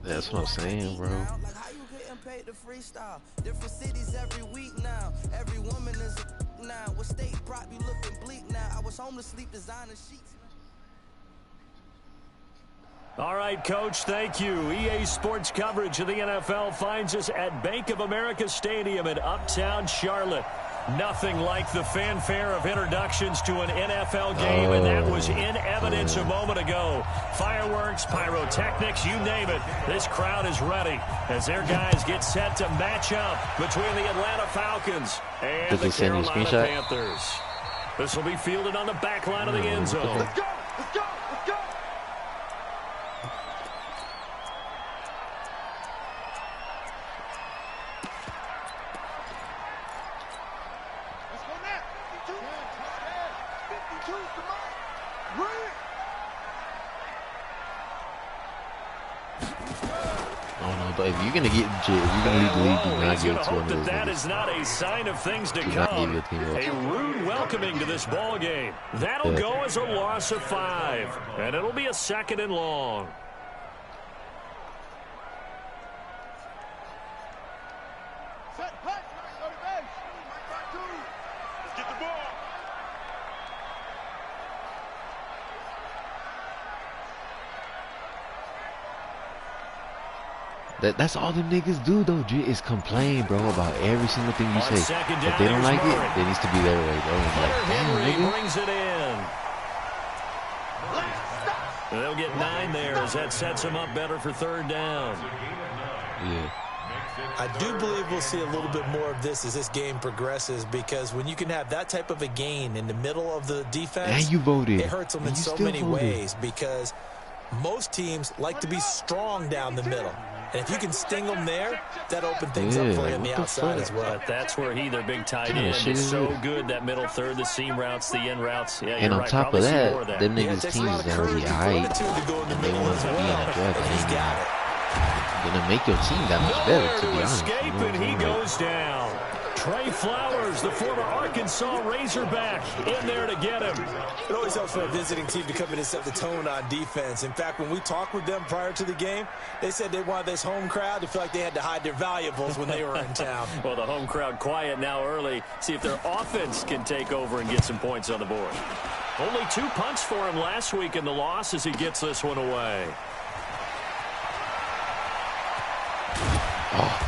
That's what I'm saying, bro. Paid to freestyle. Different cities every week now. Every woman is a now. What state prop you looking bleak now? I was home to sleep designer sheets. All right, Coach, thank you. EA Sports coverage of the NFL finds us at Bank of America Stadium in Uptown Charlotte. Nothing like the fanfare of introductions to an NFL game, and that was in evidence a moment ago. Fireworks, pyrotechnics, you name it. This crowd is ready as their guys get set to match up between the Atlanta Falcons and the Carolina Panthers. This will be fielded on the back line of the end zone. Let's go! Let's go! Let's go! But if you're gonna get in jail, you're gonna leave the league. Do not give it to one of those. That is not a sign of things to come. A rude welcoming to this ball game. That'll go as a loss of 5, and it'll be a 2nd and long. That's all them niggas do, though, G, is complain, bro, about every single thing you say. If they don't like it, it needs to be their way, bro. Like, damn, nigga. Brings it in. They'll get 9 there as that sets them up better for 3rd down. Yeah. I do believe we'll see a little bit more of this as this game progresses, because when you can have that type of a gain in the middle of the defense, and you voted. It hurts them in so many ways, because most teams like to be strong down the middle. And if you can sting them there, that opens things up for you on the outside as well. But that's where their big tight end, is so good, that middle third, the seam routes, the in routes. Yeah, and on right, top of that, them niggas' teams is already high, and they want to be in a draft. He's got it. Gonna make your team that much better, to be honest. Escape, and he goes down. Trey Flowers, the former Arkansas Razorback, in there to get him. It always helps for a visiting team to come in and set the tone on defense. In fact, when we talked with them prior to the game, they said they wanted this home crowd to feel like they had to hide their valuables when they were in town. Well, the home crowd quiet now early. See if their offense can take over and get some points on the board. Only 2 punts for him last week in the loss as he gets this one away. Oh.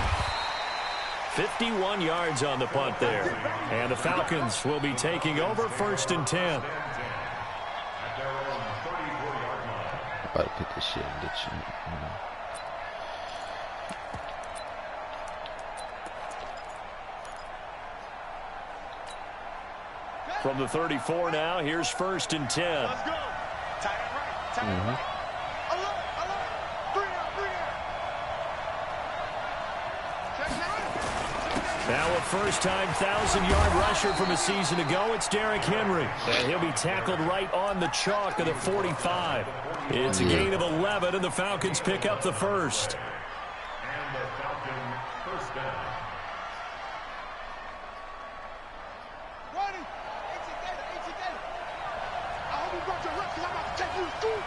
51 yards on the punt there. And the Falcons will be taking over 1st and 10. About to put this shit in the shit. From the 34 now, here's 1st and 10. Let's go. Tight end right. Tight end right. Now a first-time 1,000-yard rusher from a season ago, it's Derrick Henry. And he'll be tackled right on the chalk of the 45. It's a gain of 11, and the Falcons pick up the first. And the Falcon first down. Ready? I hope you brought your reps, because I'm about to take you to school.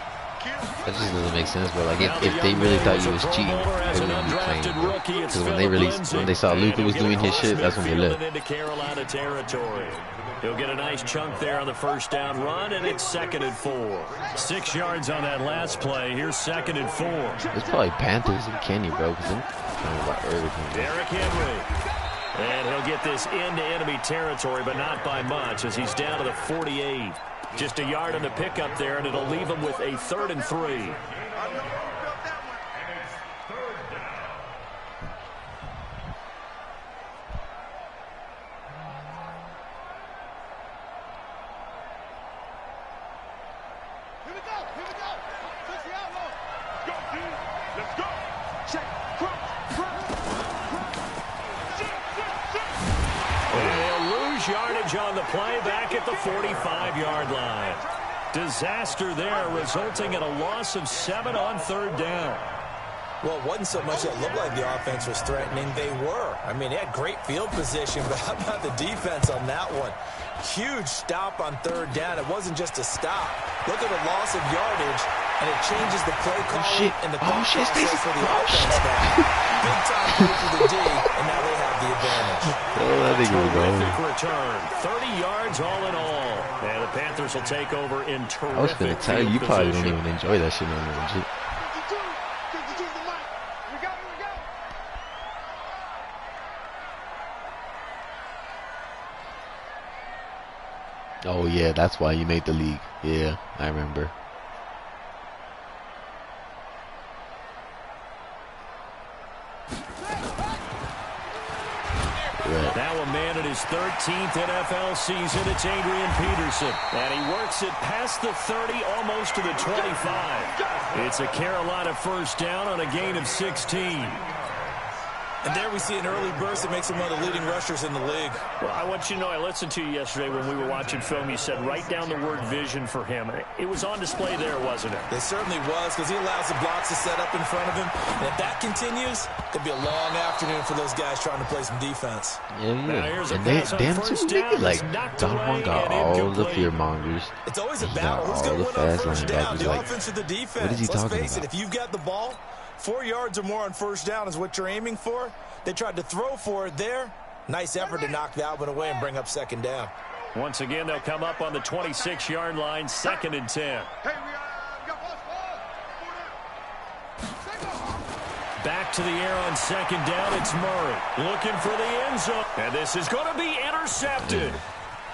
That just doesn't make sense, bro. Like, if they really thought you was cheating, they wouldn't be playing, bro. Because when they saw Luka was doing his shit, that's when they left. Into Carolina territory. He'll get a nice chunk there on the first down run, and it's 2nd and 4. 6 yards on that last play. Here's 2nd and 4. It's probably Panthers and Kenny, bro, because I'm talking about everything. Derrick Henry. And he'll get this into enemy territory, but not by much, as he's down to the 48. Just a yard on the pickup there, and it'll leave him with a 3rd and 3. Yardage on the play back at the 45-yard line. Disaster there, resulting in a loss of 7 on 3rd down. Well, it wasn't so much that it looked like the offense was threatening. They were. I mean, they had great field position, but how about the defense on that one? Huge stop on third down. It wasn't just a stop. Look at the loss of yardage, and it changes the play call and the thought process for the offense now. Big time play for the D, and now they have the advantage. Terrific return. 30 yards all in all. And the Panthers will take over in terrific I was going to tell you, you probably don't even enjoy that shit no more. Legit. 52 the mic. We go. Oh, yeah, that's why you made the league. Yeah, I remember. Right. Now a man in his 13th NFL season, it's Adrian Peterson. And he works it past the 30, almost to the 25. It's a Carolina first down on a gain of 16. And there we see an early burst that makes him one of the leading rushers in the league. Well, I want you to know, I listened to you yesterday when we were watching film. You said write down the word vision for him. It was on display there, wasn't it? It certainly was, because he allows the blocks to set up in front of him. And if that continues, it'll be a long afternoon for those guys trying to play some defense. Yeah. And them two, nigga, like, Don got all the fear mongers. It's always a battle. Who's going to win on first down? The offense or the defense? What is he talking Let's face about? it, if you've got the ball, 4 yards or more on first down is what you're aiming for. They tried to throw for it there. Nice effort to knock that one away and bring up second down. Once again, they'll come up on the 26-yard line, 2nd and 10. Back to the air on second down, it's Murray. Looking for the end zone. And this is going to be intercepted.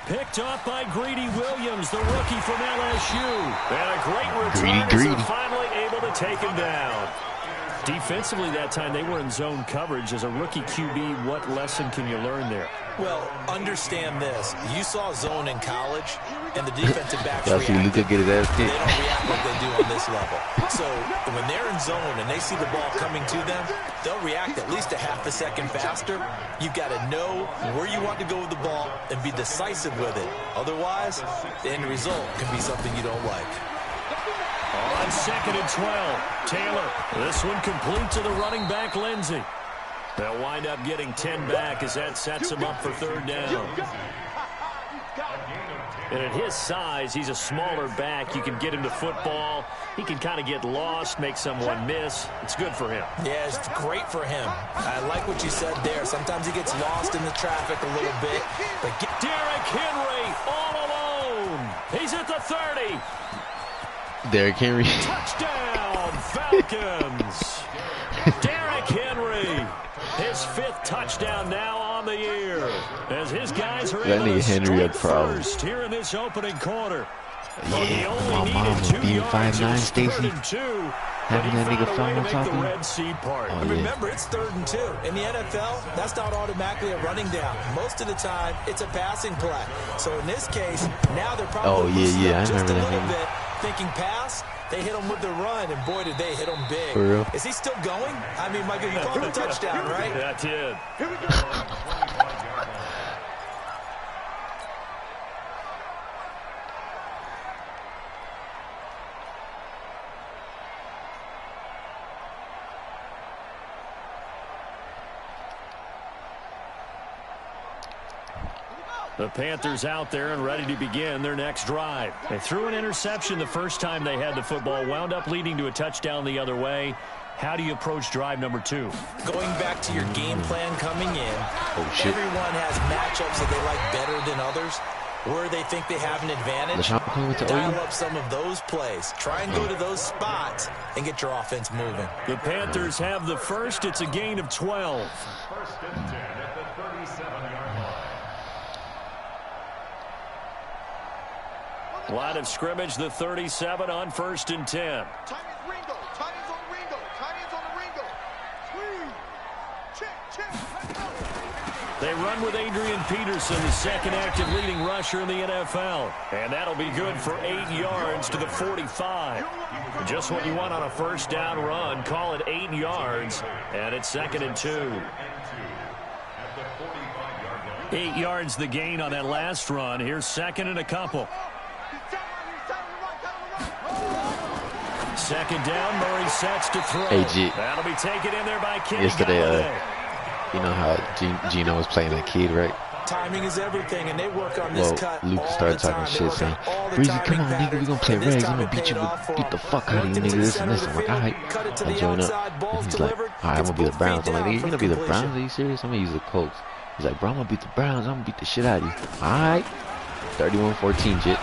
Picked up by Greedy Williams, the rookie from LSU. And a great return as they're finally able to take him down. Defensively that time, they were in zone coverage. As a rookie QB, what lesson can you learn there? Well, understand this. You saw zone in college, and the defensive backs react. Luka get his ass kicked. They don't react like they do on this level. So when they're in zone and they see the ball coming to them, they'll react at least a half a second faster. You've got to know where you want to go with the ball and be decisive with it. Otherwise, the end result can be something you don't like. On 2nd and 12, Taylor. This one complete to the running back, Lindsey. They'll wind up getting 10 back as that sets him up for third down. And at his size, he's a smaller back. You can get him to football. He can kind of get lost, make someone miss. It's good for him. Yeah, it's great for him. I like what you said there. Sometimes he gets lost in the traffic a little bit. But Derrick Henry all alone. He's at the 30. Derrick Henry. Touchdown, Falcons. Derrick Henry. His 5th touchdown now on the year. As his guys are able to strike first here in this opening quarter. Yeah, my mama being 5'9", Stacy. Having that nigga fall on top of him. And remember, it's 3rd and 2. In the NFL, that's not automatically a running down. Most of the time, it's a passing play. So in this case, now they're probably I just remember a little that bit, thinking pass. They hit him with the run, and boy, did they hit him big. For real? Is he still going? I mean, Michael, you called it a touchdown, right? That's it. Here we go. The Panthers out there and ready to begin their next drive. They threw an interception the first time they had the football, wound up leading to a touchdown the other way. How do you approach drive number 2? Going back to your game plan coming in, everyone has matchups that they like better than others, where they think they have an advantage. Dial up some of those plays. Try and go to those spots and get your offense moving. The Panthers have the first. It's a gain of 12. 1st and 10 at the 37-yard line. Line of scrimmage, the 37 on 1st and 10. Tight ends Ringo. Tight ends on Ringo. Tight ends on the Ringo. Squeeze. Check. They run with Adrian Peterson, the 2nd active leading rusher in the NFL. And that'll be good for 8 yards to the 45. Just what you want on a first down run. Call it 8 yards. And it's 2nd and 2. 8 yards the gain on that last run. Here's 2nd and a couple. 2nd down, Murray sets to throw. Hey, G. That'll be taken in there by Kenny Yesterday, Galladay. you know how Gino was playing that kid, right? timing is everything, and they work on this cut Luke all started the talking time. shit, saying, "Breezy, come on, nigga, we gonna play regs. I'm gonna beat you, beat the fuck out of you, nigga. This and this." I'm like, all right. I join up, and he's like, all right, I'm gonna be the Browns. I'm like, nigga, you gonna be the Browns? Are you serious? I'm gonna use the Colts. He's like, bro, I'm gonna beat the Browns. I'm gonna beat the shit out of you. All right, 31-14, Jit.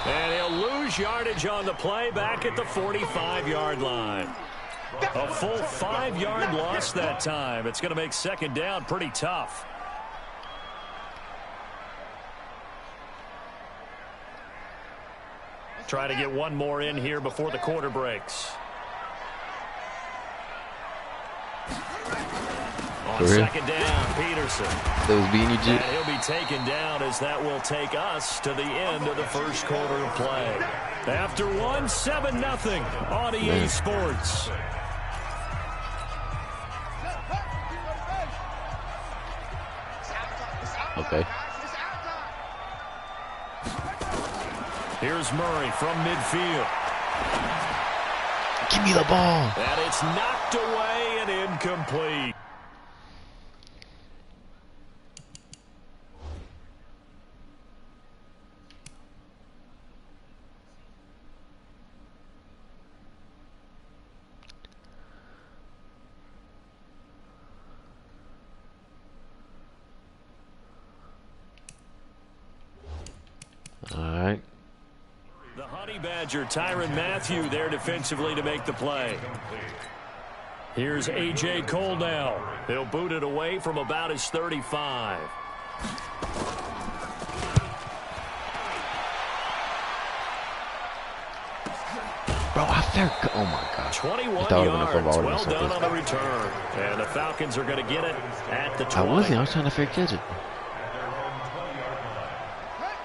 And he'll lose yardage on the play back at the 45-yard line. A full 5-yard loss that time. It's going to make second down pretty tough. Try to get one more in here before the quarter breaks. On second down, Peterson. That was being you, Jit. And he'll be taken down as that will take us to the end of the first quarter of play. After one, 7-0 on EA Sports. Okay. Here's Murray from midfield. Give me the ball. And it's knocked away and incomplete. Alright. The Honey Badger, Tyrann Mathieu, there defensively to make the play. Here's A.J. Cole now. He'll boot it away from about his 35. Bro, I fair. Oh my gosh. 21 yards. Well done on the return. And the Falcons are going to get it at the 20. I was trying to fair catch it.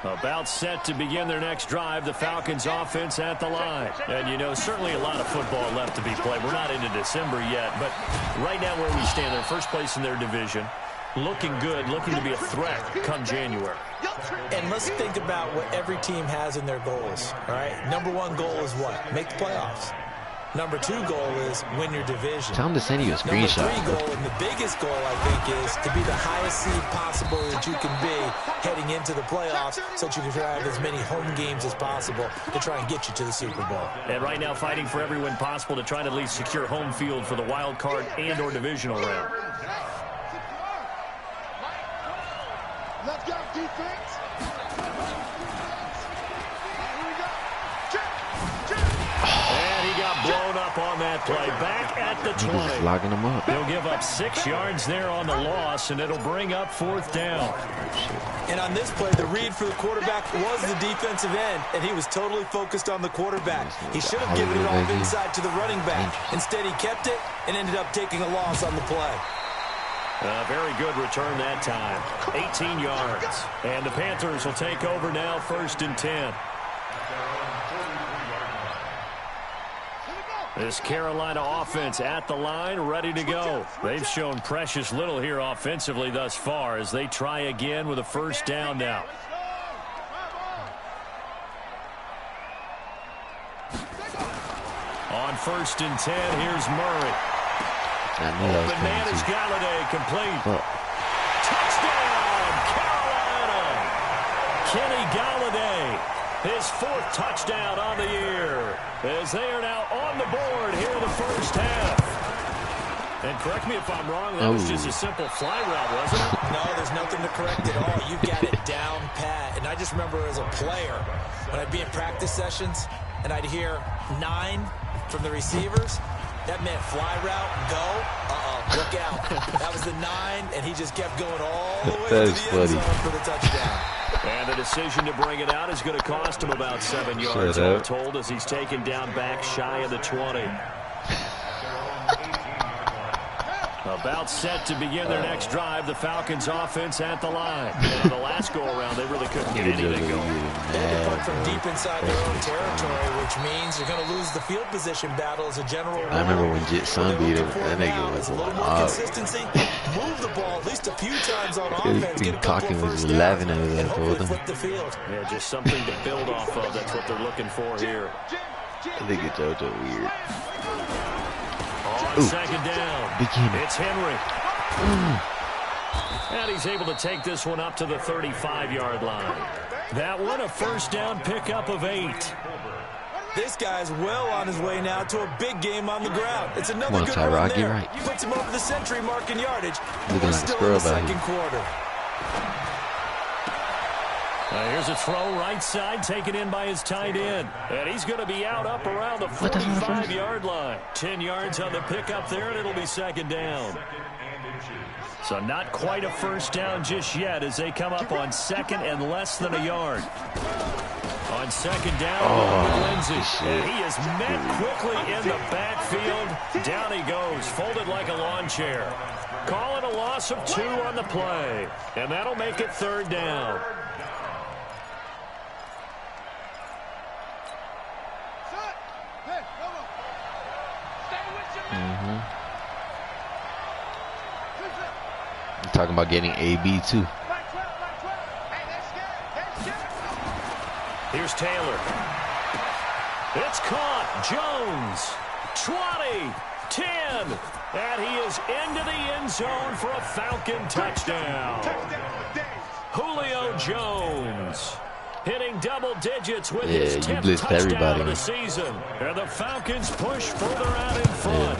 About set to begin their next drive, the Falcons offense at the line. And, you know, certainly a lot of football left to be played. We're not into December yet, but right now where we stand, they're first place in their division. Looking good, looking to be a threat come January. And let's think about what every team has in their goals, all right? Number one goal is what? Make the playoffs. Number two goal is win your division. Tell him to send you a screenshot. Number three goal, and the biggest goal, I think, is to be the highest seed possible that you can be heading into the playoffs so that you can have as many home games as possible to try and get you to the Super Bowl. And right now fighting for every win possible to try to at least secure home field for the wild card and or divisional round. Let's go, defense. Blown up on that play. Back at the 20. He's locking them up. They'll give up 6 yards there on the loss, and it'll bring up 4th down. And on this play, the read for the quarterback was the defensive end, and he was totally focused on the quarterback. He should have given it off inside to the running back. Instead, he kept it and ended up taking a loss on the play. A very good return that time. 18 yards. And the Panthers will take over now, 1st and 10. This Carolina offense at the line, ready to go. They've shown precious little here offensively thus far as they try again with a 1st down now. On 1st and 10, here's Murray. Open man is Galladay, complete. Touchdown, Carolina! Kenny Galladay, his 4th touchdown on the year, as they are now on the board here in the first half. And correct me if I'm wrong, that was just a simple fly route, wasn't it? No, there's nothing to correct at all. You got it down pat. And I just remember as a player, when I'd be in practice sessions, and I'd hear 9 from the receivers, that meant fly route, go, look out. That was the 9, and he just kept going all the way to the end zone for the touchdown. And the decision to bring it out is going to cost him about 7 yards, all told, as he's taken down back shy of the 20. About set to begin their next drive, the Falcons offense at the line. And on the last go-around, they really couldn't get anything going. They had to punt from deep inside their own territory, which means you're going to lose the field position battle as a general rule. I remember when Jit Son beat him, that nigga was a little more consistency. Move the ball at least a few times on offense. Get a couple was first laughing downs, at and that hopefully told him. flip the field. Yeah, just something to build off of. That's what they're looking for here. I think it's JoJo weird. On second down, it's Henry. And he's able to take this one up to the 35-yard line. That one, a first down pickup of 8. This guy's well on his way now to a big game on the ground. It's another good run there. Right. Puts him over the century mark in yardage. Looking like still in the second quarter. Here's a throw right side, taken in by his tight end. And he's going to be out up around the 45-yard line. 10 yards on the pickup there, and it'll be second down. So not quite a first down just yet as they come up on second and less than a yard. On second down, Lindsey. He is met quickly in the backfield. Down he goes, folded like a lawn chair. Calling a loss of 2 on the play. And that'll make it third down. I'm talking about getting AB too. Here's Taylor. It's caught. Jones. 20. 10. And he is into the end zone for a Falcon touchdown. Julio Jones hitting double digits with his 10th touchdown of the season. And the Falcons push further out in front.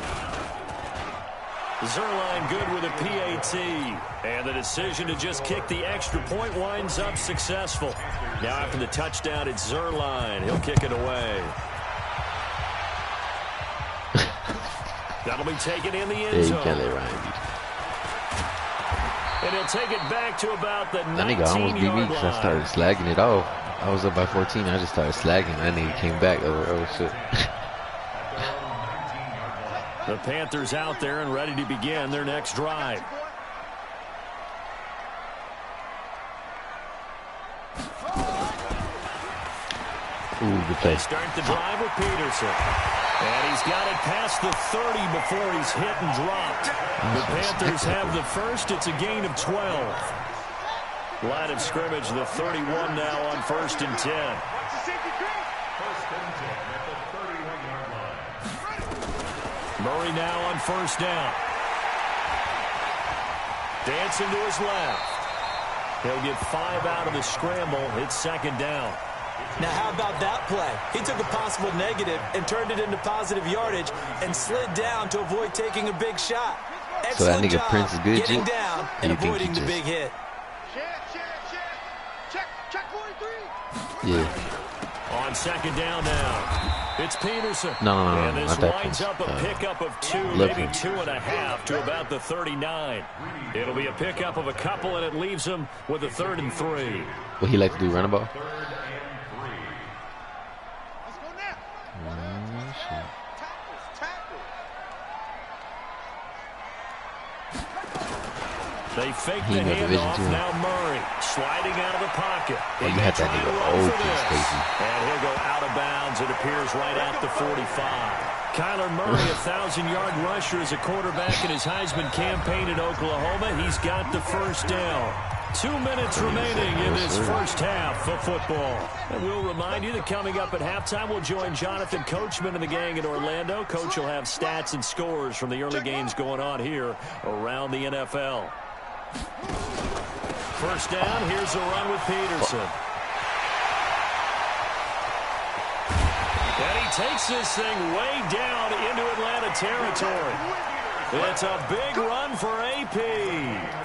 Zerline good with a PAT. And the decision to just kick the extra point winds up successful. Now after the touchdown, it's Zerline. He'll kick it away. That'll be taken in the end zone. And he'll take it back to about the 19-yard line. I started slagging it off. I was up by 14. I just started slagging. That nigga came back. Oh, shit. The Panthers out there and ready to begin their next drive. Ooh, good play. They start the drive with Peterson. And he's got it past the 30 before he's hit and dropped. The Panthers have the first. It's a gain of 12. Line of scrimmage, the 31 now on 1st and 10. Murray now on first down. Dancing to his left. He'll get 5 out of the scramble. It's second down. Now, how about that play? He took a possible negative and turned it into positive yardage and slid down to avoid taking a big shot. Excellent so that nigga job Prince is good, getting down and avoiding the big hit. Yeah. On second down now. It's Peterson. No, and this not that lines up a pickup of 2, maybe 2.5 to about the 39. It'll be a pickup of a couple, and it leaves him with a 3rd and 3. What he like to do, run a ball? They fake the handoff. Now Murray sliding out of the pocket. Oh, you had that nigga open, Stacy. And he'll go out of bounds. It appears right at the 45. Kyler Murray, 1,000-yard rusher as a quarterback in his Heisman campaign in Oklahoma. He's got the first down. 2 minutes remaining in this first half of football. And we'll remind you that coming up at halftime, we'll join Jonathan Coachman and the gang in Orlando. Coach will have stats and scores from the early games going on here around the NFL. First down, here's a run with Peterson. And he takes this thing way down into Atlanta territory. It's a big run for AP.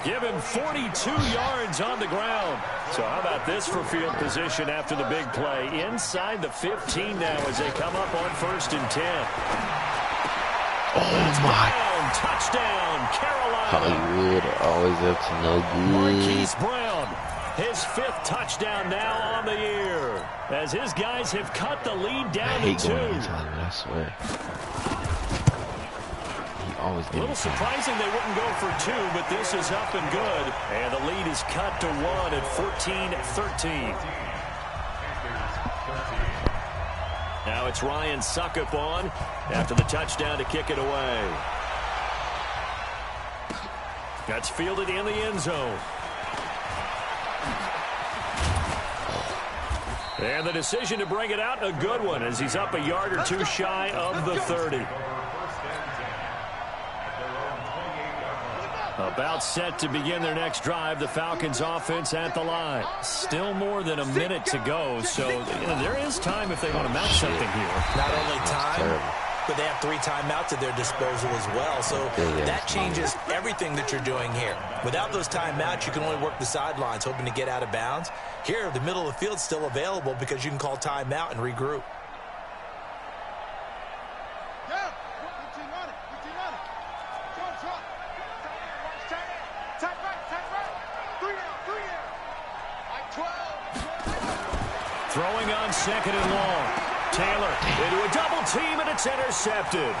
Give him 42 yards on the ground. So how about this for field position after the big play? Inside the 15 now as they come up on 1st and 10. Oh, my. Touchdown, Carolina. Hollywood always up to no good. Marquise Brown, his 5th touchdown now on the year. As his guys have cut the lead down to 2. I swear. He always a little surprising they wouldn't go for 2, but this is up and good. And the lead is cut to 1 at 14-13. Now it's Ryan Suckup on after the touchdown to kick it away. That's fielded in the end zone. And the decision to bring it out, a good one, as he's up a yard or 2 shy of the 30. About set to begin their next drive. The Falcons offense at the line. Still more than a minute to go, so there is time if they want to mount something here. Not only time, but they have 3 timeouts at their disposal as well, so that changes everything that you're doing here. Without those timeouts, you can only work the sidelines, hoping to get out of bounds. Here, the middle of the field is still available because you can call timeout and regroup. Throwing on second and long. Taylor into a double team, and it's intercepted.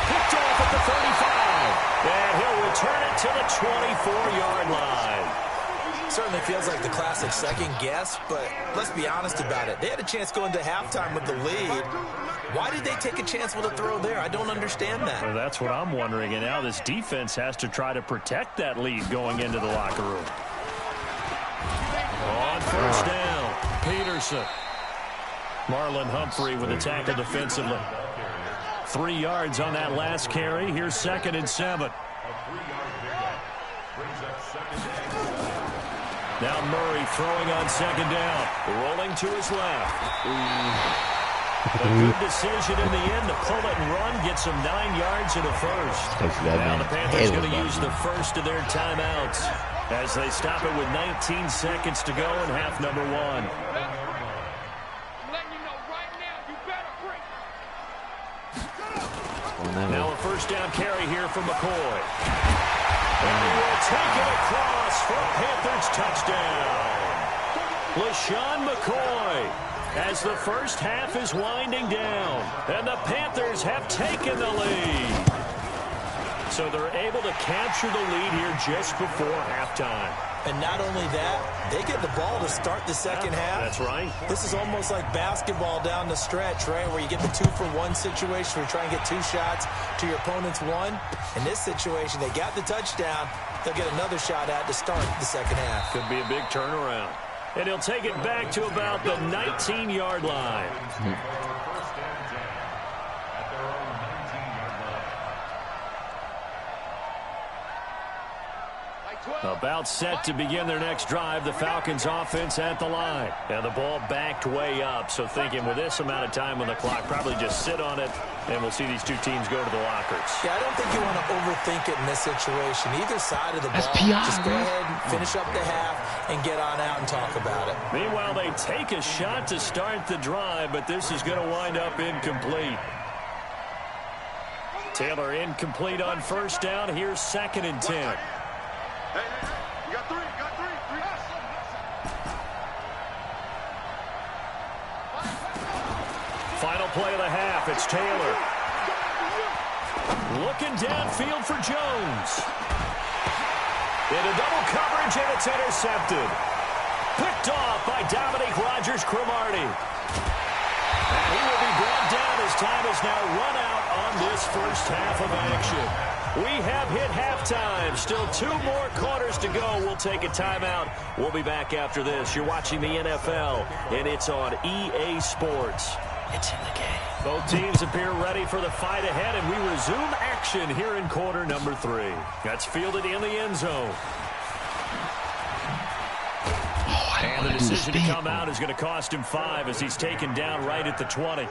Picked off at the 35. And he'll return it to the 24-yard line. Certainly feels like the classic second guess, but let's be honest about it. They had a chance going to halftime with the lead. Why did they take a chance with a throw there? I don't understand that. Well, that's what I'm wondering. And now this defense has to try to protect that lead going into the locker room. On first down, Peterson. Marlon Humphrey with a tackle defensively. 3 yards on that last carry. Here's 2nd and 7. Now Murray throwing on 2nd down. Rolling to his left. A good decision in the end to pull it and run. Get some 9 yards and a first. Now the Panthers going to use the first of their timeouts as they stop it with 19 seconds to go in half number 1. Now a first down carry here from McCoy. And he will take it across for a Panthers touchdown. LaShawn McCoy as the first half is winding down. And the Panthers have taken the lead. So they're able to capture the lead here just before halftime. And not only that, they get the ball to start the second half. That's right. This is almost like basketball down the stretch, right, where you get the 2-for-1 situation where you try and get 2 shots to your opponent's 1. In this situation, they got the touchdown. They'll get another shot at to start the second half. Could be a big turnaround. And he'll take it back to about the 19-yard line. About set to begin their next drive. The Falcons offense at the line. And the ball backed way up. So thinking with this amount of time on the clock, probably just sit on it, and we'll see these 2 teams go to the lockers. Yeah, I don't think you want to overthink it in this situation. Either side of the ball, just go ahead and finish up the half and get on out and talk about it. Meanwhile, they take a shot to start the drive, but this is going to wind up incomplete. Taylor incomplete on first down. Here's 2nd and 10. Hey, you got 3, you got 3. Final play of the half. It's Taylor. Looking downfield for Jones. Into double coverage, and it's intercepted. Picked off by Dominique Rodgers-Cromartie. And he will be brought down as time is now run out on this first half of action. We have hit halftime. Still 2 more quarters to go. We'll take a timeout. We'll be back after this. You're watching the NFL, and it's on EA Sports. It's in the game. Both teams appear ready for the fight ahead, and we resume action here in quarter number 3. That's fielded in the end zone. And the decision to come out is going to cost him 5 as he's taken down right at the 20.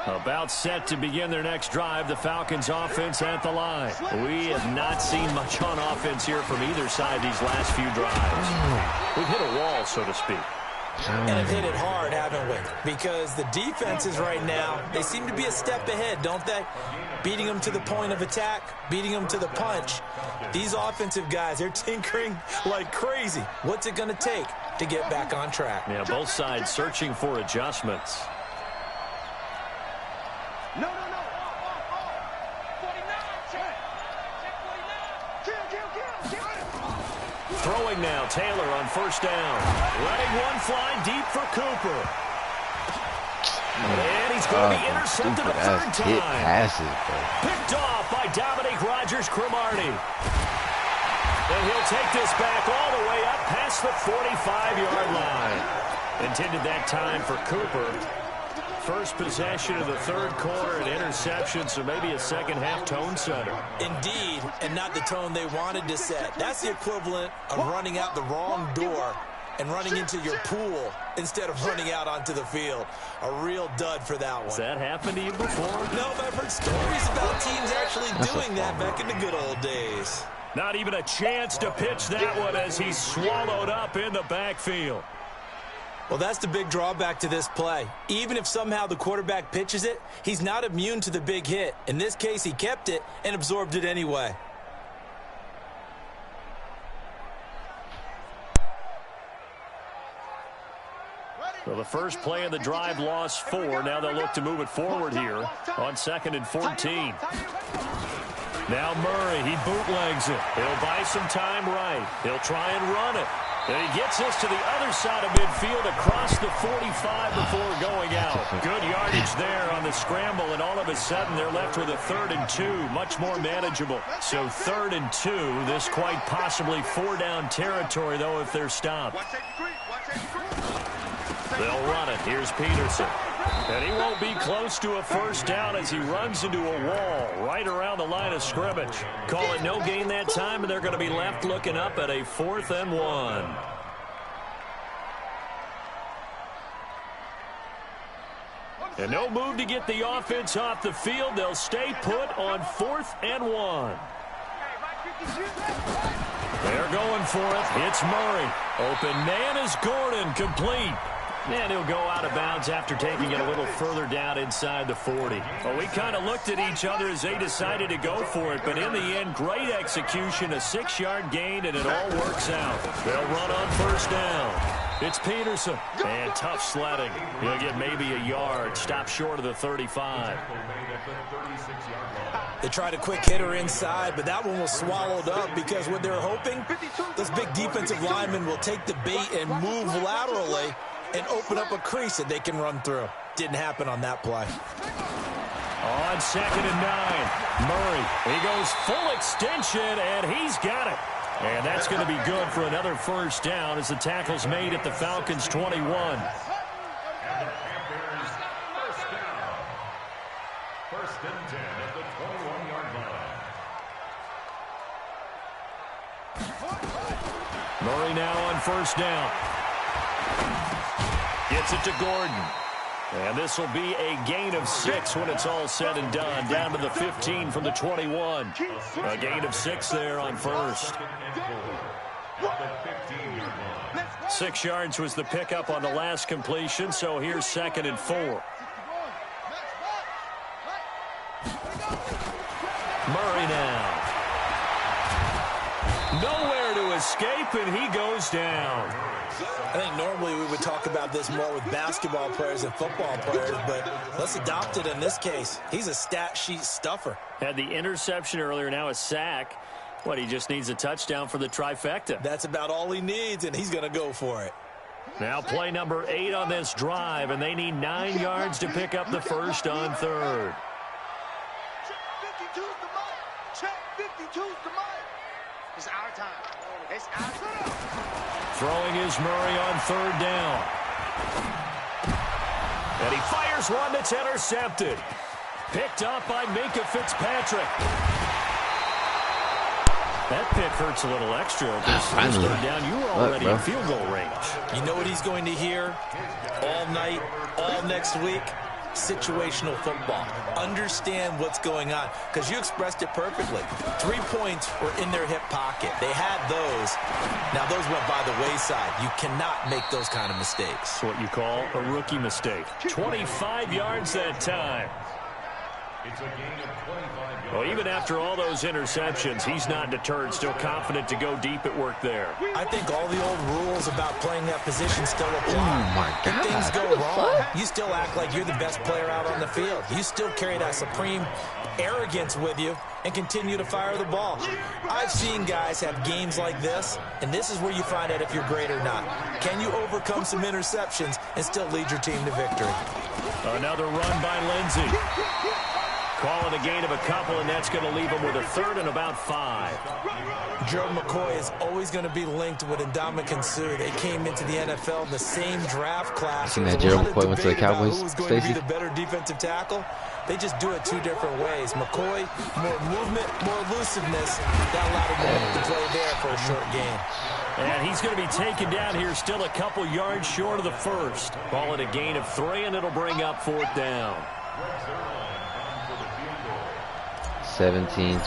About set to begin their next drive. The Falcons offense at the line. We have not seen much on offense here from either side these last few drives. We've hit a wall, so to speak. And have hit it hard, haven't we? Because the defenses right now, they seem to be a step ahead, don't they? Beating them to the point of attack, beating them to the punch. These offensive guys, they're tinkering like crazy. What's it going to take to get back on track? Yeah, both sides searching for adjustments. No. 49, check. Kill. Throwing now, Taylor on first down. Letting one fly deep for Cooper. And he's going to be intercepted a 3rd time. Picked off by Dominique Rodgers-Cromartie. And he'll take this back all the way up past the 45-yard line. Intended that time for Cooper. first possession of the third quarter, an interception, so maybe a second-half tone setter. Indeed, and not the tone they wanted to set. That's the equivalent of running out the wrong door and running into your pool instead of running out onto the field. A real dud for that one. Has that happened to you before? No, but I've heard stories about teams actually doing that back in the good old days. Not even a chance to pitch that one as he's swallowed up in the backfield. Well, that's the big drawback to this play. Even if somehow the quarterback pitches it, he's not immune to the big hit. In this case, he kept it and absorbed it anyway. So the first play of the drive lost 4. Now they'll look to move it forward here on 2nd and 14. Now Murray, he bootlegs it. He'll buy some time right. He'll try and run it. And he gets this to the other side of midfield across the 45 before going out. Good yardage there on the scramble, and all of a sudden they're left with a 3rd and 2, much more manageable. So 3rd and 2, this quite possibly 4-down territory, though, if they're stopped. They'll run it. Here's Peterson. And he won't be close to a first down as he runs into a wall right around the line of scrimmage. Call it no gain that time, and they're going to be left looking up at a 4th and 1. And no move to get the offense off the field. They'll stay put on 4th and 1. They're going for it. It's Murray. Open man is Gordon, complete. And he'll go out of bounds after taking it a little further down inside the 40. Well, we kind of looked at each other as they decided to go for it, but in the end, great execution, a 6-yard gain, and it all works out. They'll run on first down. It's Peterson. And tough sledding. He'll get maybe a yard. Stop short of the 35. They tried a quick hitter inside, but that one was swallowed up because what they're hoping, those big defensive linemen will take the bait and move laterally and open up a crease that they can run through. Didn't happen on that play. On 2nd and 9, Murray. He goes full extension, and he's got it. And that's going to be good for another first down as the tackle's made at the Falcons' 21. And the Panthers, first down. 1st and 10 at the 21-yard line. Murray now on first down. Gets it to Gordon. And this will be a gain of 6 when it's all said and done. Down to the 15 from the 21. A gain of 6 there on first. 6 yards was the pickup on the last completion, so here's 2nd and 4. Murray now. Nowhere to escape, and he goes down. I think normally we would talk about this more with basketball players and football players, but let's adopt it in this case. He's a stat sheet stuffer. Had the interception earlier, now a sack. What, he just needs a touchdown for the trifecta. That's about all he needs, and he's going to go for it. Now play number 8 on this drive, and they need 9 yards to pick up the first on 3rd. Check 52's the mic. Check 52's the mic. It's our time. It's our time. Throwing is Murray on 3rd down. And he fires one that's intercepted. Picked up by Minka Fitzpatrick. That pick hurts a little extra. Finally. Down, you were already in field goal range. You know what he's going to hear all night, all next week? Situational football. Understand what's going on, because you expressed it perfectly. 3 points were in their hip pocket. They had those. Now those went by the wayside. You cannot make those kind of mistakes. That's what you call a rookie mistake. 25 yards that time. It's a gain of 25 yards. Well, even after all those interceptions, he's not deterred, still confident to go deep at work there. I think all the old rules about playing that position still apply. Oh, my God. If things go wrong, you still act like you're the best player out on the field. You still carry that supreme arrogance with you and continue to fire the ball. I've seen guys have games like this, and this is where you find out if you're great or not. Can you overcome some interceptions and still lead your team to victory? Another run by Lindsey. Call it a gain of a couple, and that's going to leave him with a third and about 5. Gerald McCoy is always going to be linked with Ndamukong Suh. They came into the NFL in the same draft class. Seen that Gerald McCoy went to the Cowboys, who was going to be Stacey? the better defensive tackle? They just do it 2 different ways. McCoy, more movement, more elusiveness. That allowed him to play there for a short game. And he's going to be taken down here, still a couple yards short of the first. Call it a gain of 3, and it'll bring up 4th down. 17-20.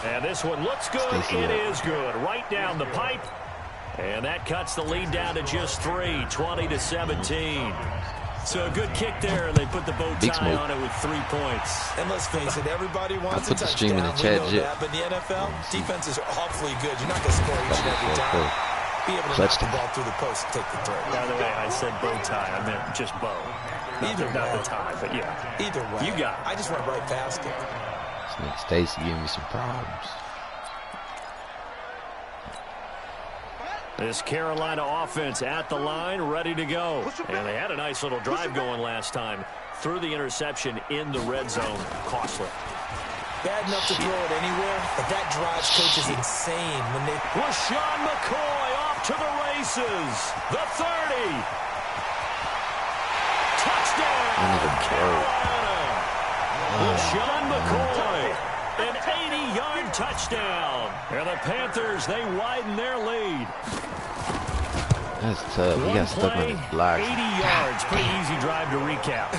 And this one looks good. It is good. Right down the pipe. And that cuts the lead down to just 3, 20-17. So a good kick there, and they put the bow tie on it with 3 points. And let's face it, everybody wants a touchdown. In the chat, we know that, but in the NFL, defenses are awfully good. You're not going to score each and every time. Be able to knock the ball through the post and take the throw. By the way, I said bow tie. I meant just bow. Not the tie, but yeah. Either way. You got it. I just went right past it. This nigga Stacey giving me some problems. This Carolina offense at the line, ready to go. And they had a nice little drive going last time. Threw the interception in the red zone. Costly. Bad enough to throw it anywhere, but that drives coaches insane when they... LaShawn McCoy off to the races. The 30. Touchdown, Carolina. LaShawn McCoy. An 80-yard touchdown. And the Panthers, they widen their lead. That's tough. He got stuck on his blocks. 80 yards. Pretty easy drive to recap.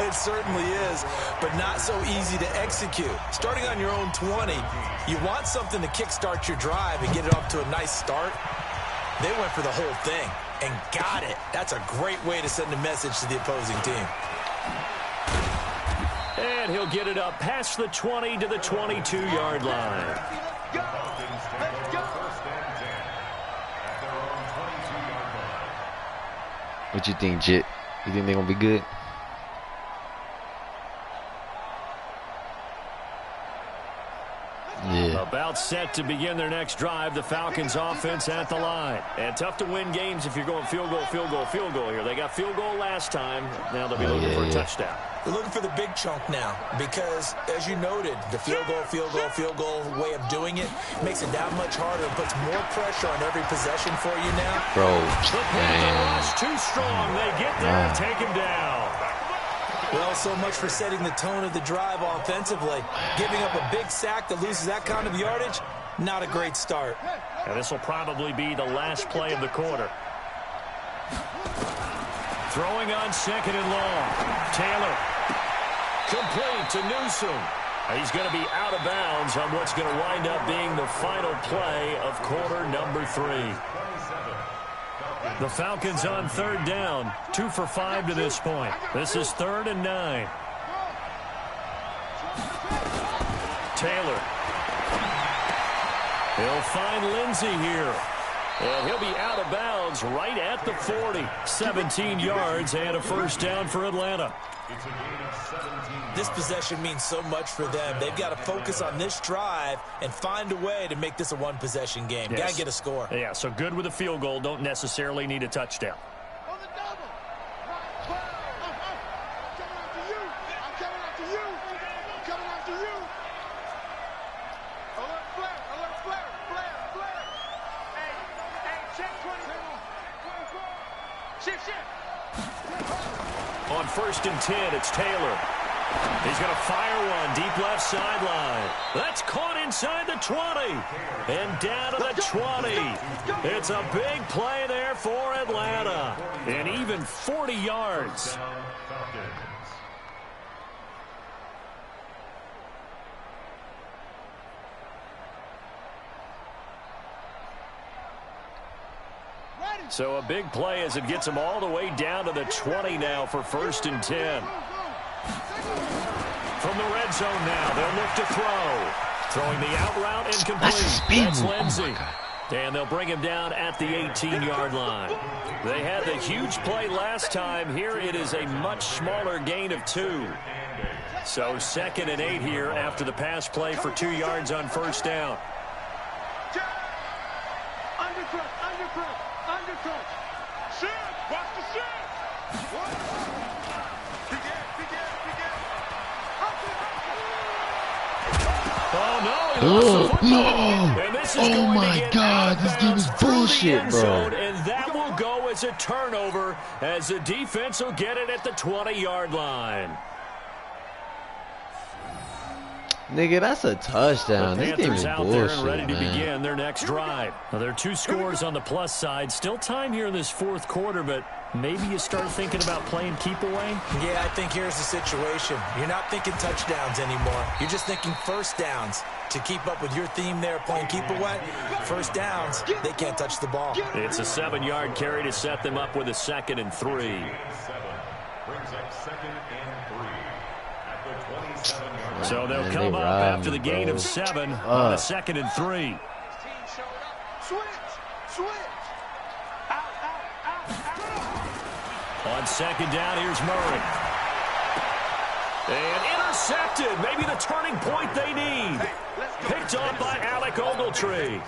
It certainly is, but not so easy to execute. Starting on your own 20, you want something to kickstart your drive and get it off to a nice start. They went for the whole thing and got it. That's a great way to send a message to the opposing team. And he'll get it up past the 20 to the 22-yard line. What you think, Jit? You think they're going to be good? Yeah. About set to begin their next drive. The Falcons offense at the line. And tough to win games if you're going field goal, field goal, field goal here. They got field goal last time. Now they'll be looking for a touchdown. They're looking for the big chunk now because, as you noted, the field goal way of doing it makes it that much harder and puts more pressure on every possession for you now. Bro, the rush too strong. They get there and take him down. Well, so much for setting the tone of the drive offensively. Giving up a big sack that loses that kind of yardage, not a great start. And this will probably be the last play of the quarter. Throwing on 2nd and long. Taylor. Complete to Newsom. He's going to be out of bounds on what's going to wind up being the final play of quarter number 3. The Falcons on 3rd down. 2 for 5 to this point. This is 3rd and 9. Taylor. He'll find Lindsey here. And he'll be out of bounds right at the 40. 17 yards and a first down for Atlanta. This possession means so much for them. They've got to focus on this drive and find a way to make this a one-possession game. Yes. Got to get a score. Yeah, so good with a field goal. Don't necessarily need a touchdown. On 1st and 10, it's Taylor. He's going to fire one deep left sideline. That's caught inside the 20. And down to the 20. It's a big play there for Atlanta. And even 40 yards. So a big play as it gets them all the way down to the 20 now for 1st and 10. From the red zone now, they'll look to throw. Throwing the out route incomplete. That's Lindsey. And they'll bring him down at the 18-yard line. They had the huge play last time. Here it is a much smaller gain of 2. So 2nd and 8 here after the pass play for 2 yards on 1st down. Oh, no! And this is Oh going my to get God, this game is outbounds through the bullshit, end bro. zone, and that will go as a turnover as the defense will get it at the 20-yard line. Nigga, that's a touchdown. The This game Panthers is out there and bullshit, ready to man. begin their next drive. Now, there are 2 scores on the plus side. Still time here in this 4th quarter, but maybe you start thinking about playing keep away? Yeah, I think here's the situation. You're not thinking touchdowns anymore. You're just thinking first downs. To keep up with your theme there, playing keep away, first downs, they can't touch the ball. It's a 7-yard carry to set them up with a 2nd and 3. Brings up 2nd and 3 at the 27-yard. So they'll Man, come they up robbed after the me, gain bro. of 7 on a 2nd and 3. On 2nd down, here's Murray. And intercepted. Maybe the turning point they need. Picked off by Alec Ogletree.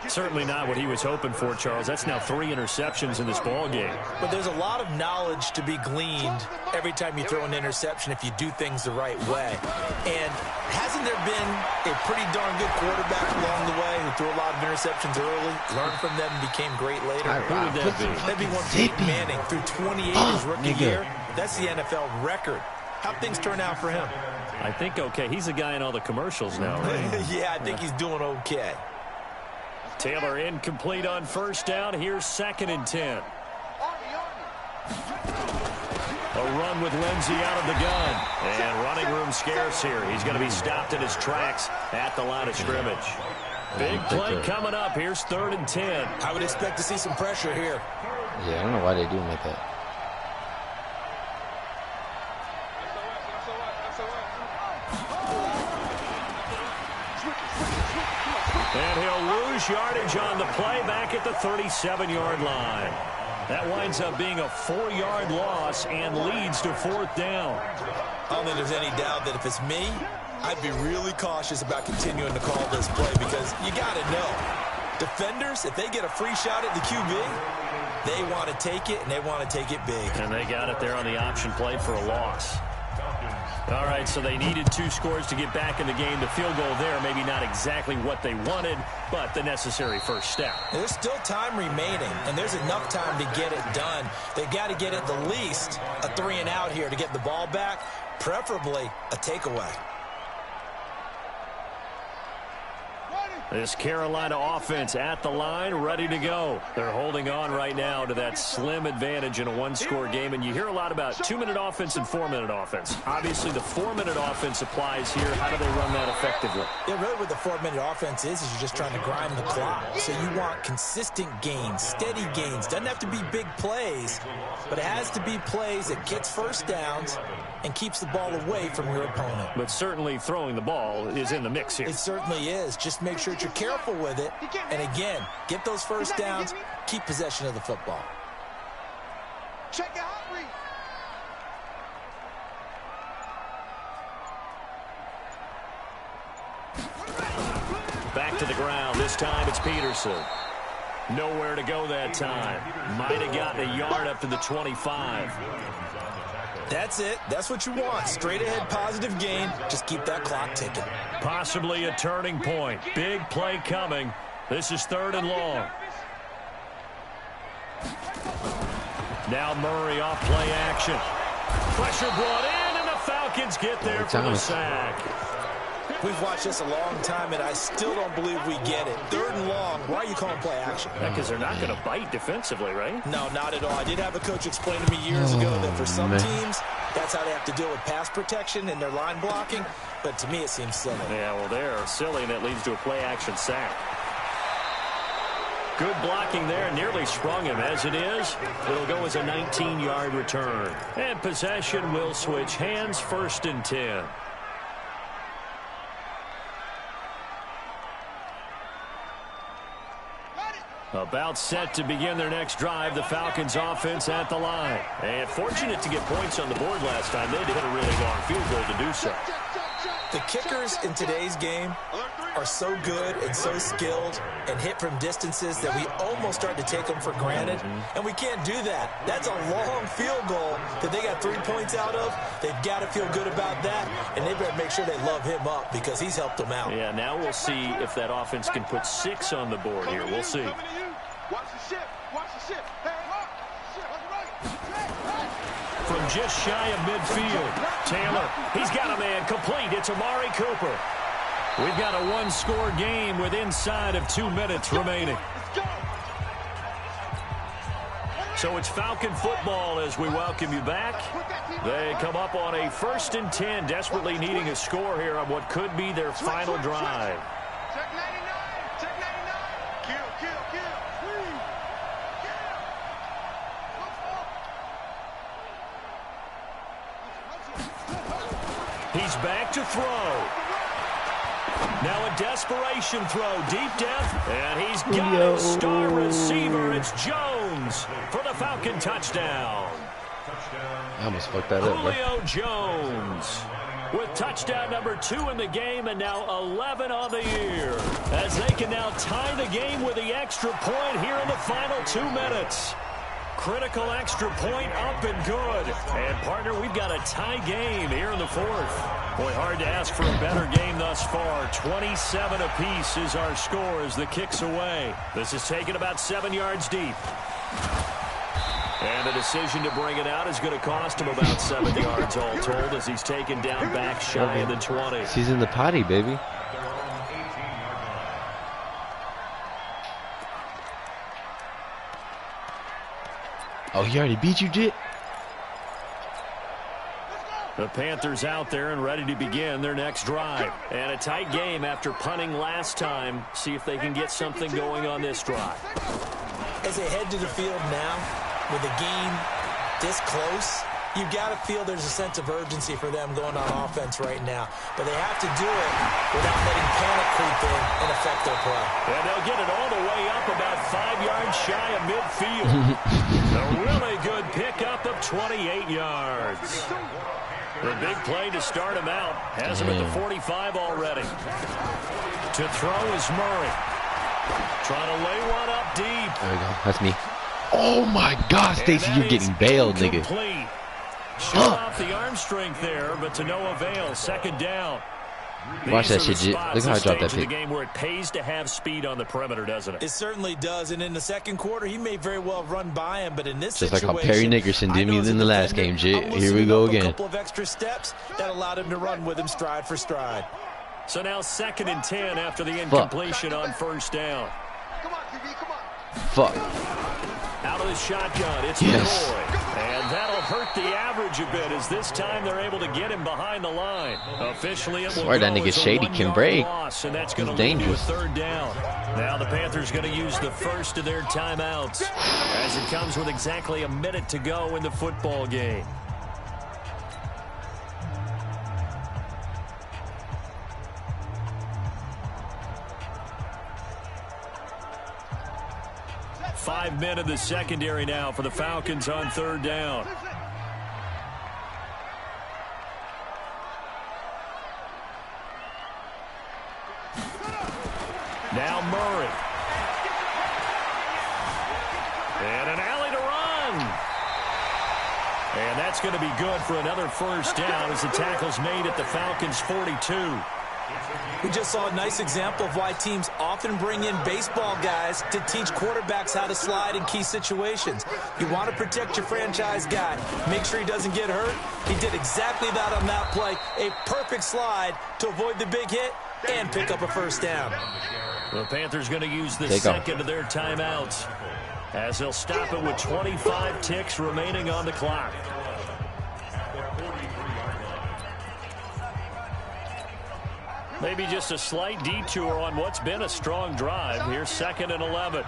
Certainly not what he was hoping for, Charles. That's now 3 interceptions in this ball game. But there's a lot of knowledge to be gleaned every time you throw an interception if you do things the right way. And hasn't there been a pretty darn good quarterback along the way who threw a lot of interceptions early, learned from them, and became great later? Who would that be? That'd be one Peyton Manning through 28 his rookie year. That's the NFL record. How'd things turn out for him? I think okay. He's the guy in all the commercials now, right? Yeah, I think he's doing okay. Taylor incomplete on 1st down. Here's 2nd and 10. A run with Lindsey out of the gun. And running room scarce here. He's going to be stopped in his tracks at the line of scrimmage. Big play coming up. Here's 3rd and 10. I would expect to see some pressure here. Yeah, I don't know why they do him like that. And he'll lose yardage on the play back at the 37-yard line. That winds up being a 4-yard loss and leads to 4th down. I don't think there's any doubt that if it's me, I'd be really cautious about continuing to call this play because you got to know. Defenders, if they get a free shot at the QB, they want to take it, and they want to take it big. And they got it there on the option play for a loss. All right, so they needed 2 scores to get back in the game. The field goal there, maybe not exactly what they wanted, but the necessary first step. There's still time remaining, and there's enough time to get it done. They've got to get at the least a 3-and-out here to get the ball back, preferably a takeaway. This Carolina offense at the line, ready to go. They're holding on right now to that slim advantage in a 1-score game, and you hear a lot about 2-minute offense and 4-minute offense. Obviously, the 4-minute offense applies here. How do they run that effectively? Yeah, really what the 4-minute offense is you're just trying to grind the clock. So you want consistent gains, steady gains. Doesn't have to be big plays, but it has to be plays that gets first downs and keeps the ball away from your opponent. But certainly throwing the ball is in the mix here. It certainly is. Just make sure that you're careful with it. And again, get those first downs, keep possession of the football. Check your hot read. Back to the ground. This time it's Peterson. Nowhere to go that time. Might have gotten a yard up to the 25. That's it. That's what you want. Straight ahead positive gain. Just keep that clock ticking. Possibly a turning point. Big play coming. This is 3rd and long. Now Murray off play action. Pressure brought in, and the Falcons get there for the sack. We've watched this a long time, and I still don't believe we get it. 3rd and long. Why are you calling play action? Because they're not going to bite defensively, right? No, not at all. I did have a coach explain to me years ago that for some teams, that's how they have to deal with pass protection and their line blocking. But to me, it seems silly. Yeah, well, they're silly, and that leads to a play action sack. Good blocking there. Nearly sprung him. As it is, it'll go as a 19-yard return. And possession will switch hands. 1st and 10. About set to begin their next drive, the Falcons offense at the line. And fortunate to get points on the board last time. They did a really long field goal to do so. The kickers in today's game are so good and so skilled and hit from distances that we almost start to take them for granted, and we can't do that. That's a long field goal that they got 3 points out of. They've got to feel good about that, and they better make sure they love him up because he's helped them out. Yeah, now we'll see if that offense can put 6 on the board here. We'll see. Watch the shift. Watch the shift. From just shy of midfield, Taylor, he's got a man complete. It's Amari Cooper. We've got a one-score game with inside of 2 minutes remaining. So it's Falcon football as we welcome you back. They come up on a 1st and 10, desperately needing a score here on what could be their final drive. Check 99. Check 99. Kill, kill, kill. He's back to throw. Now a desperation throw deep depth, and he's got his star receiver. It's Jones for the Falcon touchdown. I almost fucked that up, bro. Julio Jones with touchdown number 2 in the game, and now 11 on the year, as they can now tie the game with the extra point here in the final 2 minutes. Critical extra point up and good. And, partner, we've got a tie game here in the 4th. Boy, hard to ask for a better game thus far. 27 apiece is our score as the kick's away. This is taken about 7 yards deep. And the decision to bring it out is going to cost him about 7 yards all told as he's taken down back shy of the 20. He's in the potty, baby. Oh, he already beat you, Jit? The Panthers out there and ready to begin their next drive. And a tight game after punting last time. See if they can get something going on this drive. As they head to the field now, with the game this close, you've got to feel there's a sense of urgency for them going on offense right now. But they have to do it without letting panic creep in and affect their play. And they'll get it all the way up about 5 yards shy of midfield. A really good pickup of 28 yards. The big play to start him out. Has him at the 45 already. To throw is Murray. Trying to lay one up deep. There we go. That's me. Oh, my God, Stacy, you're getting bailed, nigga. Shut off the arm strength there, but to no avail. 2nd down. Watch that shit, Jit. Look how I dropped that pick. The game where it pays to have speed on the perimeter, doesn't it? It certainly does. And in the 2nd quarter, he may very well run by him. But in this just situation, like how Perry Nickerson did me in the last game, Jit. Here we go again. A couple of extra steps that allowed him to run with him stride for stride. So now 2nd and 10 after the incompletion on 1st down. Come on, QB, come on. Fuck. Out of the shotgun, it's McCoy. And that'll hurt the average a bit as this time they're able to get him behind the line. Officially, it will swear that nigga Shady can break. Loss, and that's going to He's lead to a dangerous. 3rd down. Now the Panthers going to use the first of their timeouts as it comes with exactly a minute to go in the football game. Five men in the secondary now for the Falcons on 3rd down. Now Murray. And an alley to run. And that's going to be good for another 1st down as the tackle's made at the Falcons' 42. We just saw a nice example of why teams often bring in baseball guys to teach quarterbacks how to slide in key situations. You want to protect your franchise guy. Make sure he doesn't get hurt. He did exactly that on that play. A perfect slide to avoid the big hit and pick up a 1st down. The Panthers going to use the 2nd of their timeouts as they'll stop it with 25 ticks remaining on the clock. Maybe just a slight detour on what's been a strong drive. Here's 2nd and 11.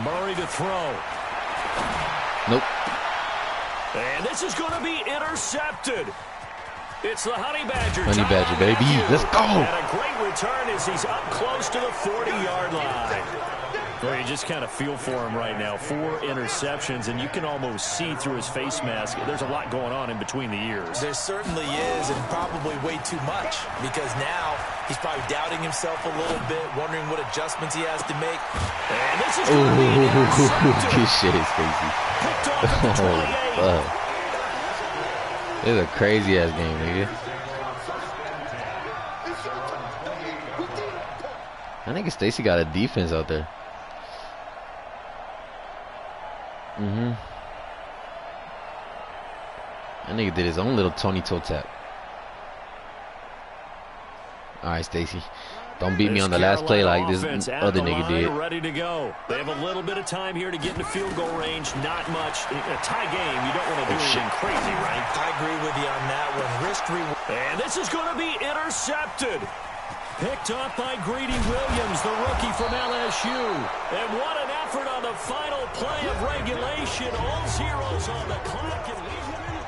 Murray to throw. Nope. And this is going to be intercepted. It's the Honey Badger. Honey Badger, baby. Let's go. And a great return as he's up close to the 40-yard line. Well, you just kind of feel for him right now. 4 interceptions, and you can almost see through his face mask. There's a lot going on in between the ears. There certainly is, and probably way too much, because now he's probably doubting himself a little bit, wondering what adjustments he has to make. And this is going to be an interception. Good shit, Stacey. Picked off at the 28. Fuck. This is a crazy-ass game, nigga. I think Stacey got a defense out there. That nigga did his own little Tony toe tap. Alright, Stacey. Don't beat me on the last play like this other nigga did. Ready to go. They have a little bit of time here to get into field goal range. Not much. In a tie game, you don't want to do anything crazy, right? I agree with you on that one. Risk reward. And this is going to be intercepted. Picked up by Greedy Williams, the rookie from LSU. And what an effort on the final play of regulation. All zeros on the clock.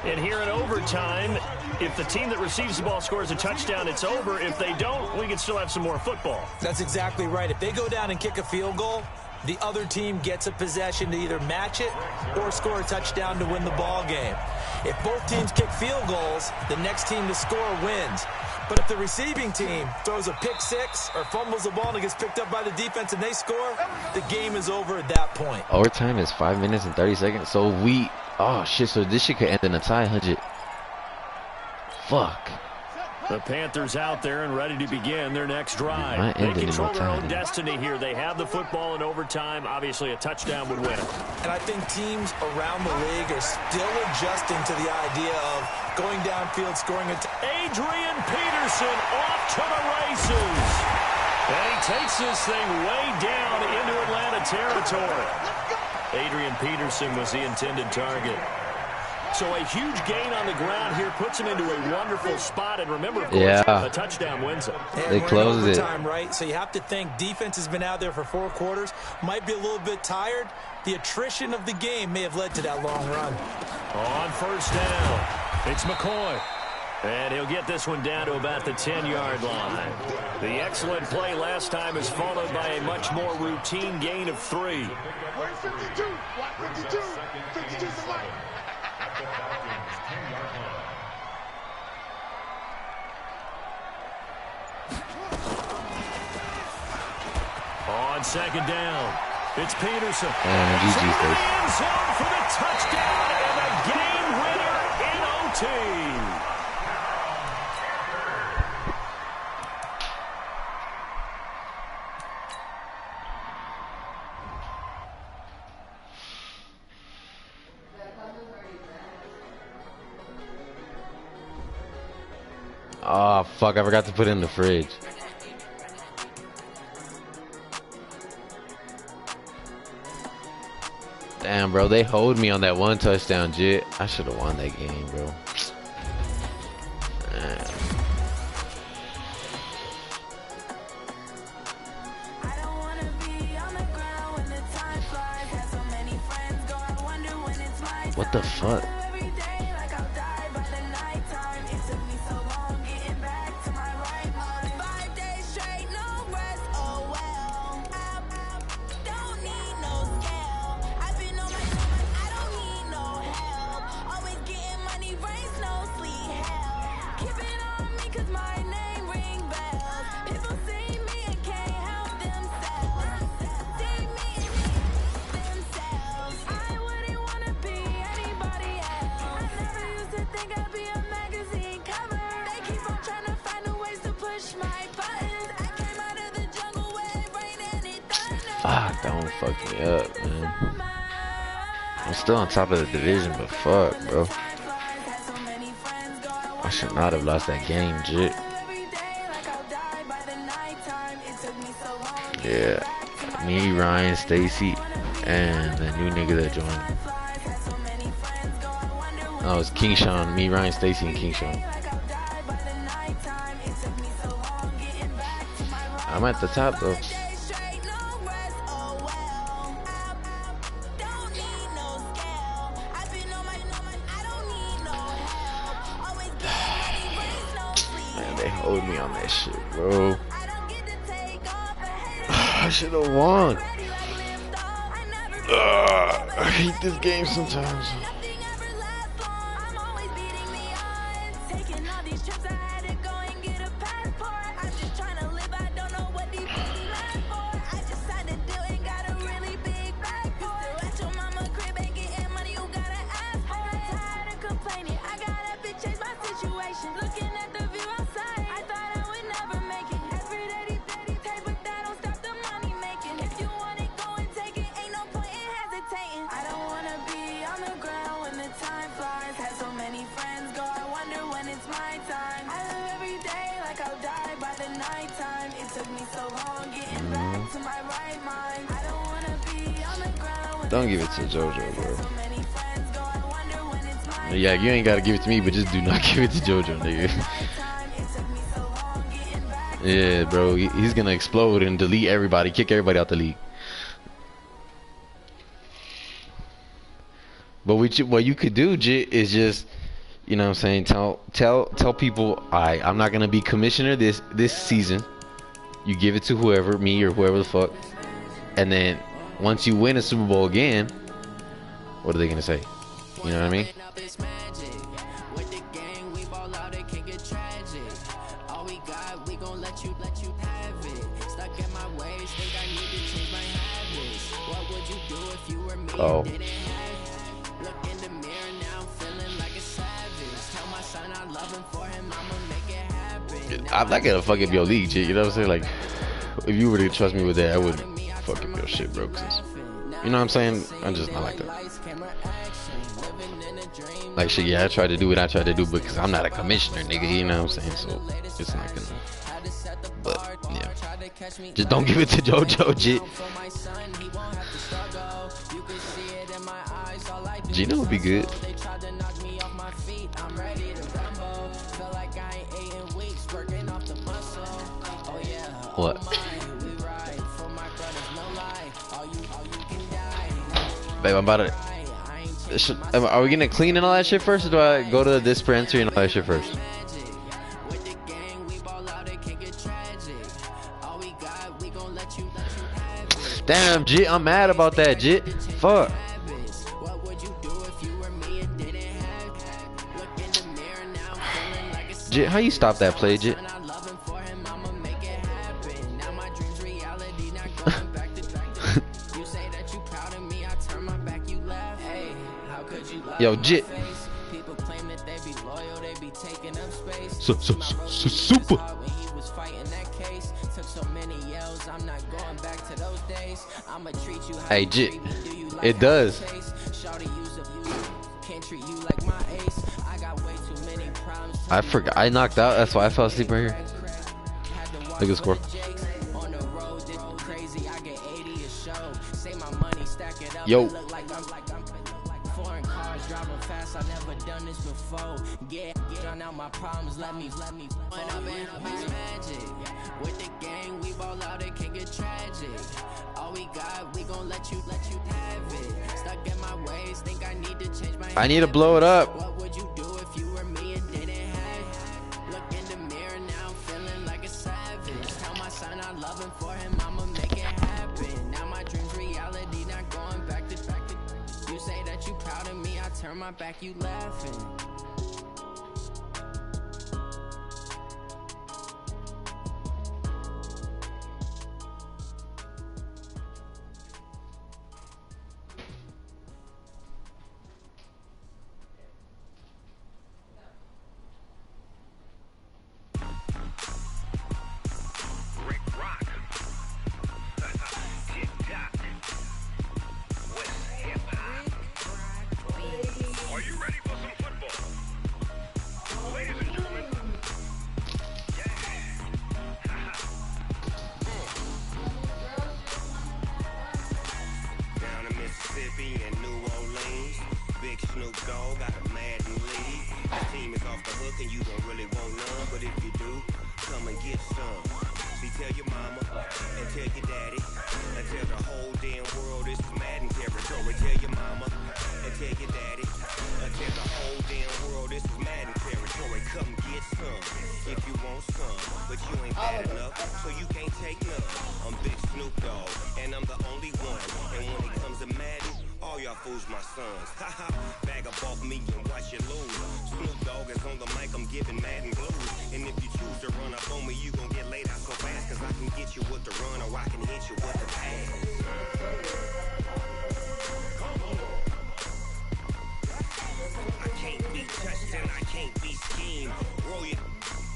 And here in overtime, if the team that receives the ball scores a touchdown, it's over. If they don't, we can still have some more football. That's exactly right. If they go down and kick a field goal, the other team gets a possession to either match it or score a touchdown to win the ball game. If both teams kick field goals, the next team to score wins. But if the receiving team throws a pick six or fumbles the ball and it gets picked up by the defense and they score, the game is over at that point. Overtime is 5 minutes and 30 seconds. So we... Oh, shit. So this shit could end in a tie, 100. Fuck. The Panthers out there and ready to begin their next drive. They control their own destiny here. They have the football in overtime. Obviously, a touchdown would win it. And I think teams around the league are still adjusting to the idea of going downfield, scoring a Adrian Peterson off to the races. And he takes this thing way down into Atlanta territory. Adrian Peterson was the intended target. So a huge gain on the ground here puts him into a wonderful spot. And remember, of course, a touchdown wins it. They close it. Right? So you have to think defense has been out there for 4 quarters. Might be a little bit tired. The attrition of the game may have led to that long run. On first down, it's McCoy. And he'll get this one down to about the 10-yard line. The excellent play last time is followed by a much more routine gain of 3. 52, 52, 52 to line. On second down, it's Peterson. And GG Stacy. End zone for the touchdown and a game winner in OT. Oh, fuck. I forgot to put it in the fridge. Damn, bro. They hold me on that 1 touchdown, Jit. I should have won that game, bro. What the fuck? Fuck, don't fuck me up, man. I'm still on top of the division, but fuck, bro. I should not have lost that game, Jit. Yeah. Me, Ryan, Stacy, and the new nigga that joined. Oh, it's King Sean. Me, Ryan, Stacy, and King Sean. I'm at the top, though. Hold me on that shit, bro. I should have won. I hate this game sometimes. Don't give it to JoJo, bro. Yeah, you ain't gotta give it to me, but just do not give it to JoJo, nigga. Yeah, bro, he's gonna explode and delete everybody, kick everybody out the league. But what you could do, Jit, is just, you know what I'm saying, tell people, alright, I'm not gonna be commissioner this season. You give it to whoever, me or whoever the fuck, and then once you win a Super Bowl again, what are they gonna say? You know what I mean? Oh. I'm not gonna fuck up your league, shit. You know what I'm saying? Like, if you were to trust me with that, I wouldn't fuck up your shit, bro. Cause, you know what I'm saying? I'm just not like that. Like, shit, yeah, I tried to do what I tried to do because I'm not a commissioner, nigga. You know what I'm saying? So, it's not gonna. But, yeah. Just don't give it to JoJo, Jit. Gino would be good. What? Babe, I'm about to... Are we gonna clean and all that shit first, or do I go to the dispensary and all that shit first? Damn, Jit, I'm mad about that, Jit. Fuck. Jit, how you stop that play, Jit? Yo, Jit. Super. Hey, Jit. It does. I forgot. I knocked out. That's why I fell asleep right here. Look at the score. Yo. I need to blow it up. Turn my back, you laughing. If you want want some, but you ain't bad enough, so you can't take none. I'm Big Snoop Dogg, and I'm the only one. And when it comes to Madden, all y'all fools my sons. Haha, bag up off me and watch you lose. Snoop Dogg is on the mic, I'm giving Madden blues. And if you choose to run up on me, you gon' get laid out so fast, cause I can get you with the run or I can hit you with the pass. I can't be touched and I can't be schemed. Roll you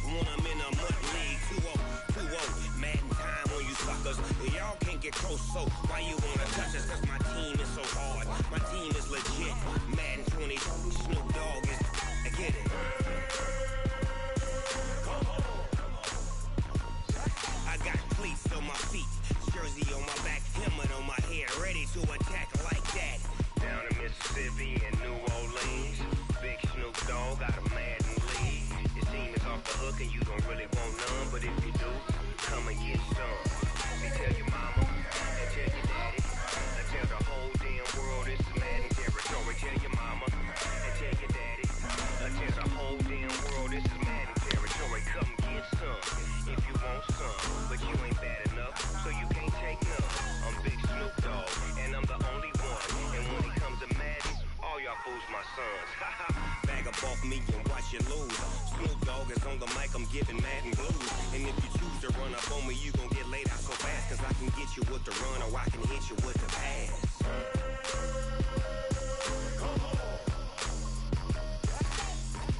when I'm in a mud league. 2-0, Madden time on you suckers. Y'all can't get close, so why you wanna touch us? Cause my team is so hard, my team is legit. Madden 20, Snoop Dogg is, I get it. I got cleats on my feet, jersey on my back, helmet on my head, ready to attack like that. Down in Mississippi and New Orleans, Big Snoop Dogg got a Madden league. Your team is off the hook and you don't really want none, but if you do, come and get some. Me tell your mama and tell your daddy, and tell the whole damn world it's Madden territory. Tell your mama and tell your daddy, and tell the whole damn world this is Madden territory. Come get some if you want some, but you ain't bad enough, so you can't take none. I'm Big Snoop Dogg, and I'm the only one. And when it comes to Madden, all y'all fools my sons. Bag up off me and watch you lose. Snoop Dogg is on the mic, I'm giving Madden blues. And if you choose to run up on me, you gon' get laid out so fast, cause I can get you with the run or I can hit you with the pass.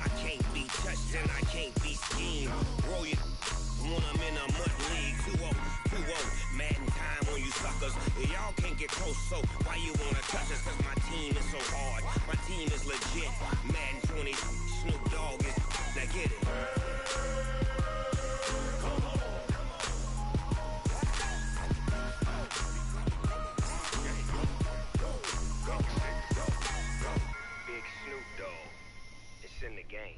I can't be touched and I can't be schemed. Roll you when I'm in a mud league. 2-0, Madden time on you suckers. Y'all can't get close, so why you wanna touch us? Cause my team is so hard, my team is legit. Madden 20, Snoop Dogg is, now get it. Big Snoop Dogg, it's in the game.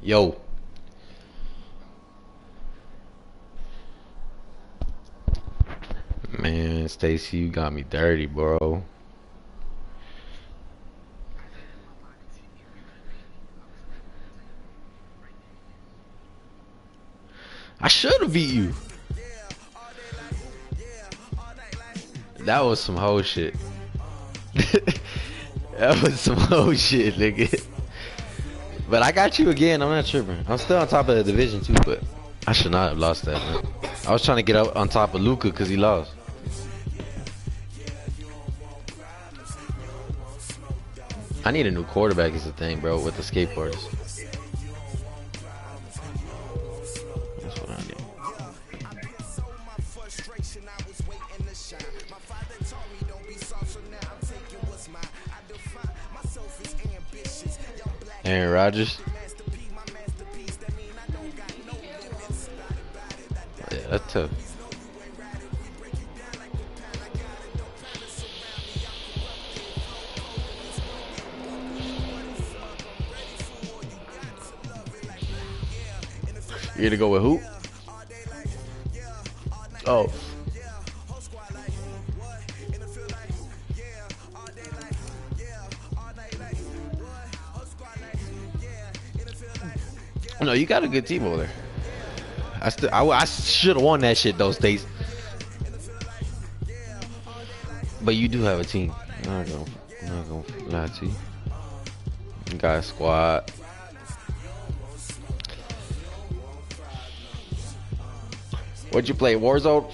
Yo. Man, Stacy, you got me dirty, bro. I should have beat you. That was some whole shit. That was some whole shit, nigga. But I got you again. I'm not tripping. I'm still on top of the division too, but I should not have lost that, man. I was trying to get up on top of Luka because he lost. I need a new quarterback is the thing, bro, with the skateboarders. That's what I need. Aaron Rodgers. Yeah, that's tough. You gonna go with who? Oh. No, you got a good team over there. I should have won that shit though, Stace. But you do have a team. I'm not gonna lie to you. You got a squad. What'd you play? Warzone?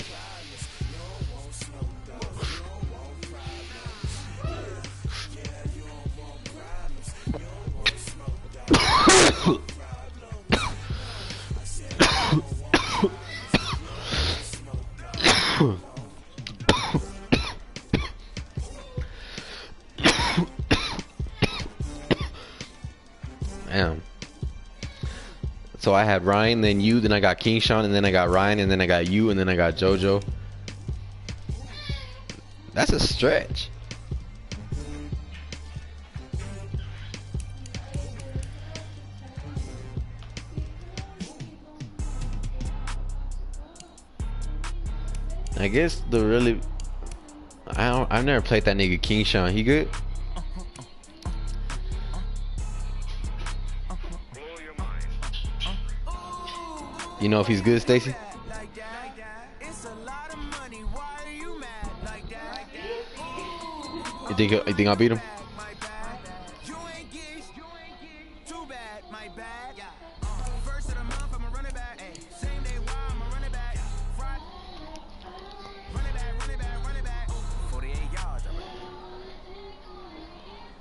Damn. So I had Ryan, then you, then I got Keyshawn, and then I got Ryan, and then I got you, and then I got JoJo. That's a stretch. I guess the really, I've never played that nigga Keyshawn. He good? You know if he's good, Stacy? You think I'll beat him?